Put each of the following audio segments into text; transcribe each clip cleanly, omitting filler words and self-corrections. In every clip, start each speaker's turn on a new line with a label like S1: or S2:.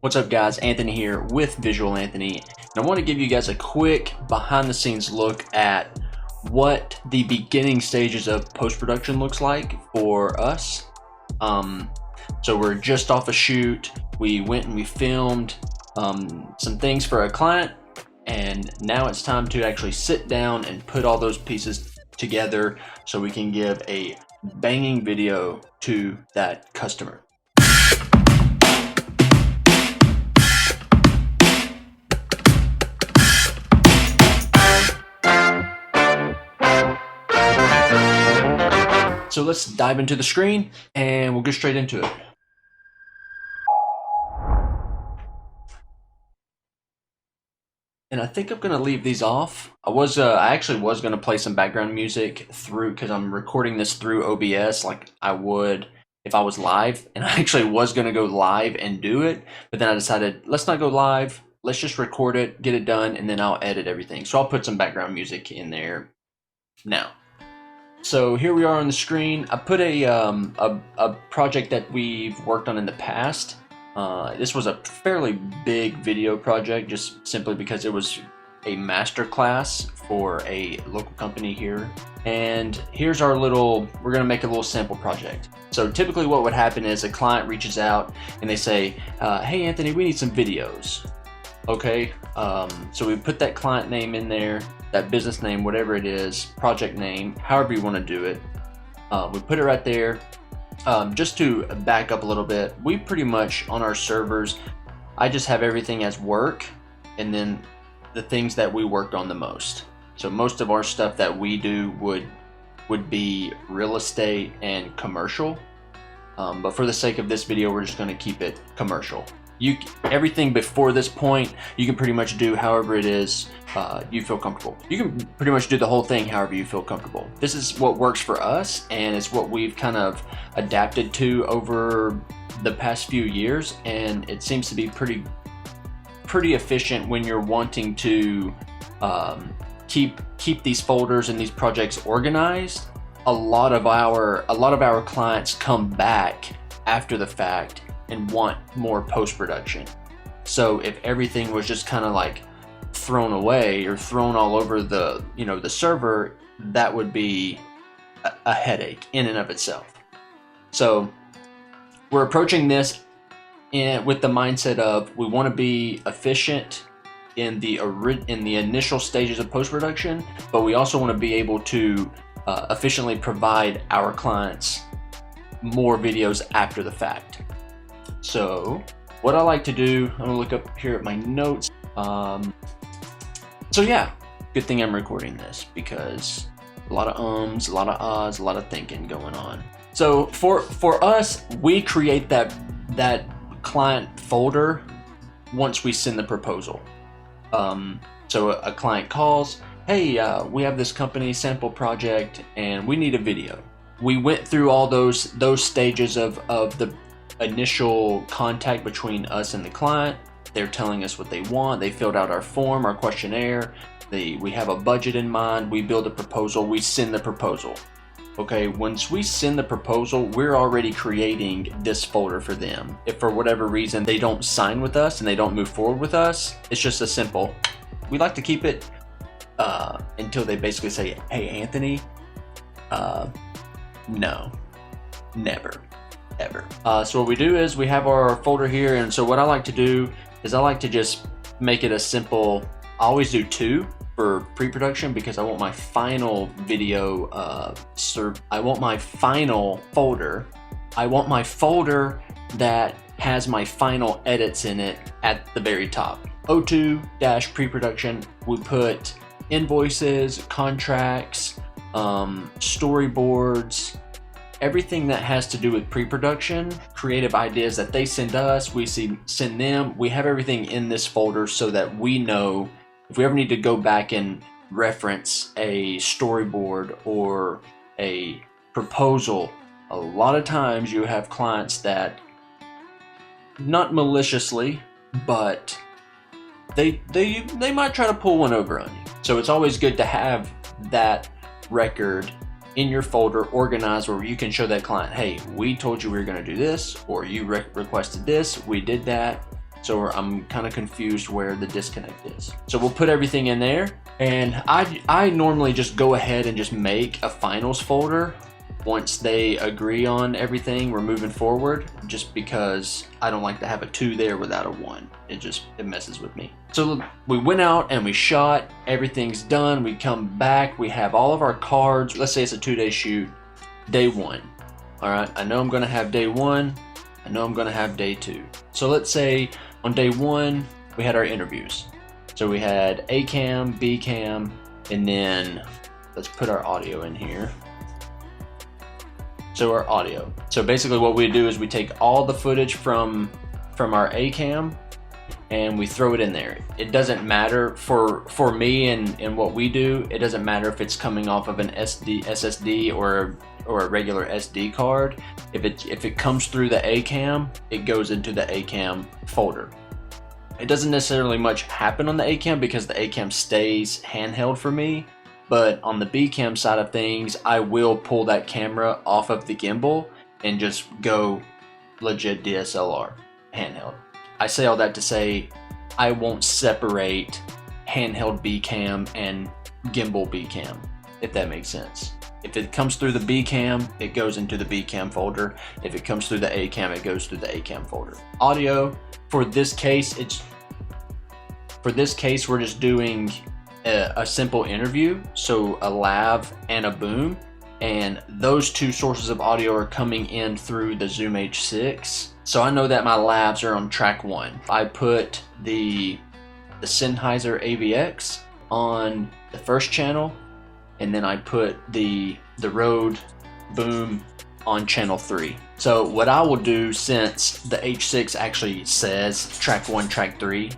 S1: What's up guys, Anthony here with Visual Anthony, and I want to give you guys a quick behind the scenes look at what the beginning stages of post-production looks like for us. So we're just off a shoot, we went and we filmed some things for a client, and now it's time to actually sit down and put all those pieces together so we can give a banging video to that customer. So let's dive into the screen and we'll get straight into it. And I think I'm gonna leave these off. I actually was gonna play some background music through, because I'm recording this through OBS like I would if I was live, and I actually was gonna go live and do it, but then I decided let's not go live, let's just record it, get it done, and then I'll edit everything. So I'll put some background music in there now. So here we are on the screen. I put a project that we've worked on in the past. This was a fairly big video project, just simply because it was a master class for a local company here. And here's our we're gonna make a little sample project. So typically what would happen is a client reaches out and they say, hey Anthony, we need some videos. Okay, so we put that client name in there, that business name, whatever it is, project name, however you want to do it. We put it right there. Just to back up a little bit, we pretty much on our servers, I just have everything as work and then the things that we worked on the most. So most of our stuff that we do would be real estate and commercial. But for the sake of this video, we're just going to keep it commercial. Everything before this point, you can pretty much do however it is you feel comfortable. You can pretty much do the whole thing however you feel comfortable. This is what works for us, and it's what we've kind of adapted to over the past few years, and it seems to be pretty efficient when you're wanting to keep these folders and these projects organized. A lot of our clients come back after the fact and want more post-production. So if everything was just kind of like thrown away or thrown all over the server, that would be a headache in and of itself. So we're approaching this with the mindset of we want to be efficient in the initial stages of post-production, but we also want to be able to efficiently provide our clients more videos after the fact. So what I like to do, I'm gonna look up here at my notes. So yeah, good thing I'm recording this because a lot of ums, a lot of ahs, a lot of thinking going on. So for us, we create that client folder once we send the proposal. So a client calls, hey, we have this company sample project and we need a video. We went through all those stages of the initial contact between us and the client. They're telling us what they want. They filled out our form, our questionnaire. We have a budget in mind. We build a proposal. We send the proposal. Okay, once we send the proposal, we're already creating this folder for them. If for whatever reason they don't sign with us and they don't move forward with us, it's just a simple, we like to keep it until they basically say, hey Anthony, no, never. Ever. So what we do is we have our folder here, and so what I like to do is I like to just make it a simple, I always do 2 for pre-production because I want my final video I want my final folder. I want my folder that has my final edits in it at the very top. O2-pre-production, we put invoices, contracts, storyboards, everything that has to do with pre-production, creative ideas that they send us, we send them. We have everything in this folder so that we know if we ever need to go back and reference a storyboard or a proposal. A lot of times you have clients that, not maliciously, but they might try to pull one over on you. So it's always good to have that record in your folder organized where you can show that client, hey, we told you we were going to do this, or you requested this, we did that. So I'm kind of confused where the disconnect is. So we'll put everything in there, and I normally just go ahead and just make a finals folder once they agree on everything we're moving forward, just because I don't like to have a 2 there without a 1. It messes with me. So we went out and we shot, everything's done, we come back, we have all of our cards. Let's say it's a 2-day shoot. Day 1. All right, I know I'm gonna have day 1, I know I'm gonna have day 2. So let's say on day 1, we had our interviews. So we had A cam, B cam, and then let's put our audio in here. So our audio. So basically what we do is we take all the footage from our A cam and we throw it in there. It doesn't matter for me and what we do, it doesn't matter if it's coming off of an SSD or a regular SD card. If it comes through the A cam, it goes into the A cam folder. It doesn't necessarily much happen on the A cam because the A cam stays handheld for me. But on the B cam side of things, I will pull that camera off of the gimbal and just go legit DSLR handheld. I say all that to say I won't separate handheld B cam and gimbal B cam, if that makes sense. If it comes through the B cam, it goes into the B cam folder. If it comes through the A cam, it goes through the A cam folder. Audio, for this case, we're just doing a simple interview, so a lav and a boom, and those 2 sources of audio are coming in through the Zoom H6. So I know that my lavs are on track 1. I put the Sennheiser AVX on the first channel, and then I put the Rode boom on channel 3. So what I will do, since the H6 actually says track 1, track 3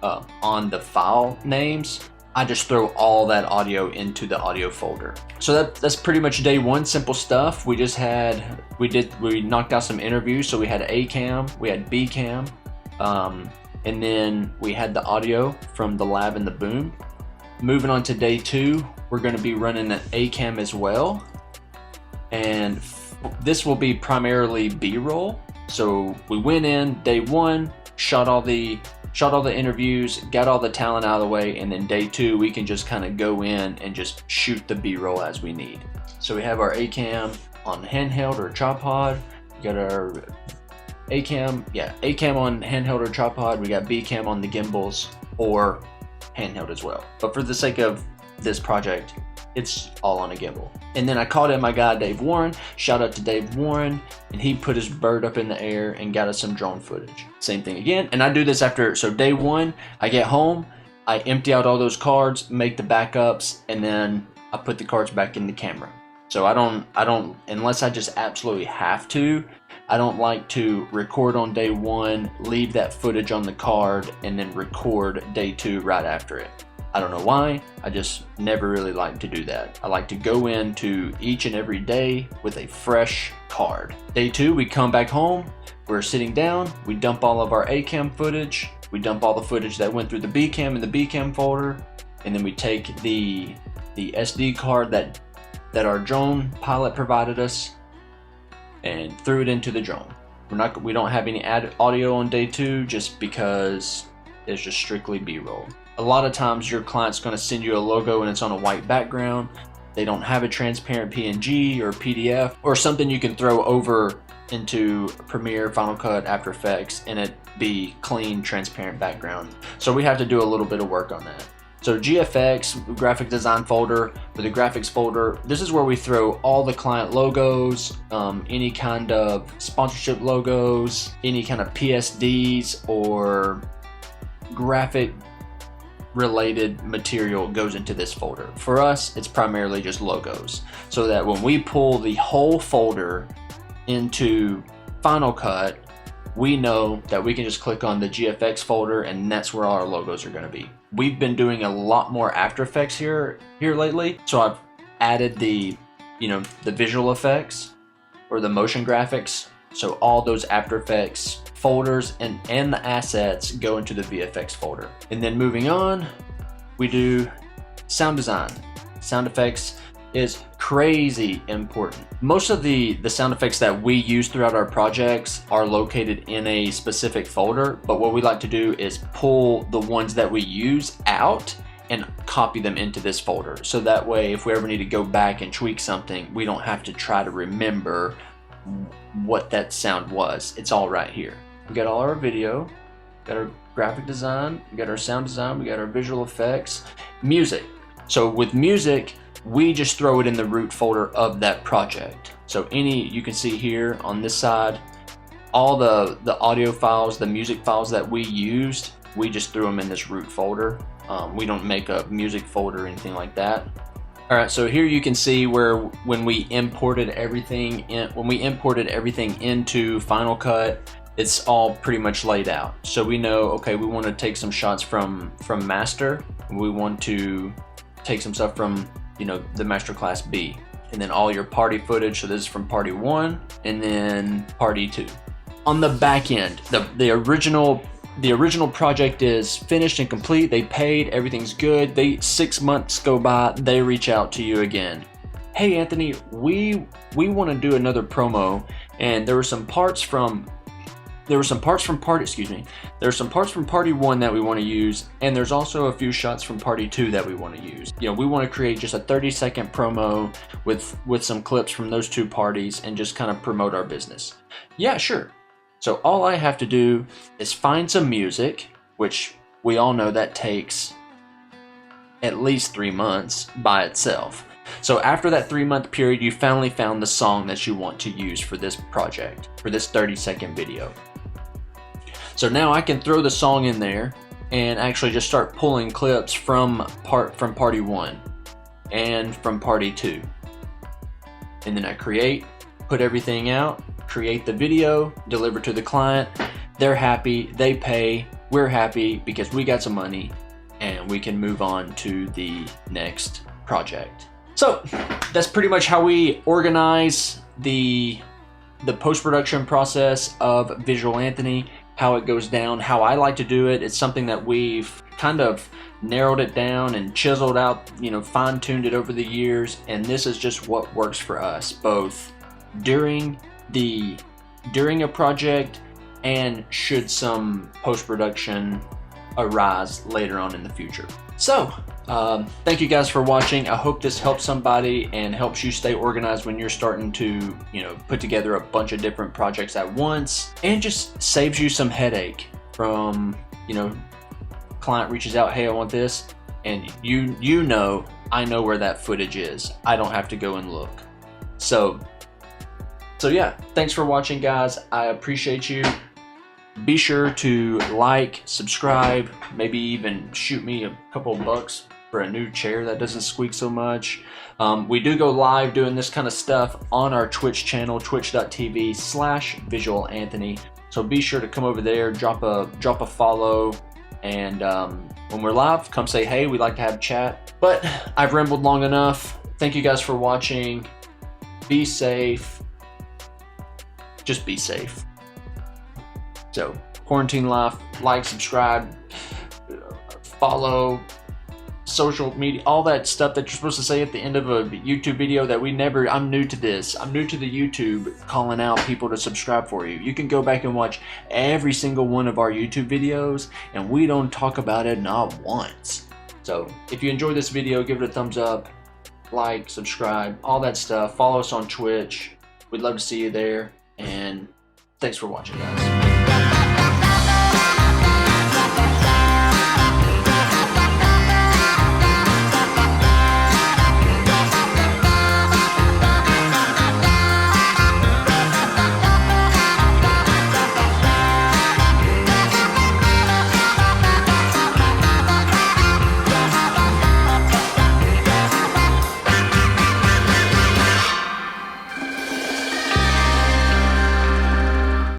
S1: on the file names, I just throw all that audio into the audio folder. So that's pretty much day 1, simple stuff. We knocked out some interviews. So we had A cam, we had B cam, and then we had the audio from the lav and the boom. Moving on to day 2, we're gonna be running an A cam as well. And this will be primarily B-roll. So we went in day 1, shot all the interviews, got all the talent out of the way, and then day 2 we can just kind of go in and just shoot the B-roll as we need. So we have our A cam on handheld or tripod. We got our A cam on handheld or tripod. We got B cam on the gimbals or handheld as well. But for the sake of this project, it's all on a gimbal. And then I called in my guy Dave Warren. Shout out to Dave Warren, and he put his bird up in the air and got us some drone footage. Same thing again, and I do this after. So day 1, I get home, I empty out all those cards, make the backups, and then I put the cards back in the camera. So I don't unless I just absolutely have to. I don't like to record on day 1, leave that footage on the card, and then record day 2 right after it. I don't know why, I just never really like to do that. I like to go into each and every day with a fresh card. Day 2, we come back home, we're sitting down, we dump all of our A cam footage, we dump all the footage that went through the B cam in the B cam folder, and then we take the SD card that our drone pilot provided us and threw it into the drone. We don't have any audio on day 2 just because it's just strictly B-roll. A lot of times your client's going to send you a logo and it's on a white background. They don't have a transparent PNG or PDF or something you can throw over into Premiere, Final Cut, After Effects, and it be clean, transparent background. So we have to do a little bit of work on that. So GFX, graphic design folder, with the graphics folder, this is where we throw all the client logos, any kind of sponsorship logos, any kind of PSDs or graphic related material goes into this folder. For us, it's primarily just logos, so that when we pull the whole folder into Final Cut, we know that we can just click on the GFX folder and that's where all our logos are going to be. We've been doing a lot more After Effects here lately, so I've added the visual effects or the motion graphics, so all those After Effects folders and the assets go into the VFX folder. And then moving on, we do sound design, sound effects, is crazy important. Most of the sound effects that we use throughout our projects are located in a specific folder, but what we like to do is pull the ones that we use out and copy them into this folder. So that way, if we ever need to go back and tweak something, we don't have to try to remember what that sound was. It's all right here. We got all our video, got our graphic design, we got our sound design, we got our visual effects, music. So with music, we just throw it in the root folder of that project. So you can see here on this side, all the audio files, the music files that we used, we just threw them in this root folder. We don't make a music folder or anything like that. All right, so here you can see where when we imported everything into Final Cut, it's all pretty much laid out. So we know, okay, we want to take some shots from master, and we want to take some stuff from, you know, the master class B, and then all your party footage. So this is from party 1 and then party 2. On the back end, the original project is finished and complete. They paid, everything's good. 6 months go by, they reach out to you again. Hey Anthony, we want to do another promo, and there were some parts from party 1 that we want to use, and there's also a few shots from party 2 that we want to use. You know, we want to create just a 30-second promo with some clips from those 2 parties and just kind of promote our business. Yeah, sure. So all I have to do is find some music, which we all know that takes at least 3 months by itself. So after that 3-month period, you finally found the song that you want to use for this project, for this 30-second video. So now I can throw the song in there and actually just start pulling clips from party 1 and from party 2. And then I put everything out, create the video, deliver to the client. They're happy, they pay, we're happy because we got some money, and we can move on to the next project. So that's pretty much how we organize the post-production process of Visual Anthony, how it goes down, how I like to do it. It's something that we've kind of narrowed it down and chiseled out, you know, fine-tuned it over the years, and this is just what works for us, both during a project and should some post-production arise later on in the future. So thank you guys for watching. I hope this helps somebody and helps you stay organized when you're starting to, you know, put together a bunch of different projects at once, and just saves you some headache from, you know, client reaches out, hey, I want this, and you know, I know where that footage is. I don't have to go and look. So yeah, thanks for watching, guys. I appreciate you. Be sure to like, subscribe, maybe even shoot me a couple of bucks for a new chair that doesn't squeak so much. We do go live doing this kind of stuff on our Twitch channel, twitch.tv/visualanthony. So be sure to come over there, drop a follow, and when we're live, come say hey. We'd like to have a chat. But I've rambled long enough. Thank you guys for watching. Be safe. Just be safe. So, quarantine life, like, subscribe, follow, social media, all that stuff that you're supposed to say at the end of a YouTube video that I'm new to this. I'm new to the YouTube calling out people to subscribe for you. You can go back and watch every single one of our YouTube videos, and we don't talk about it not once. So, if you enjoyed this video, give it a thumbs up, like, subscribe, all that stuff. Follow us on Twitch. We'd love to see you there, and thanks for watching, guys.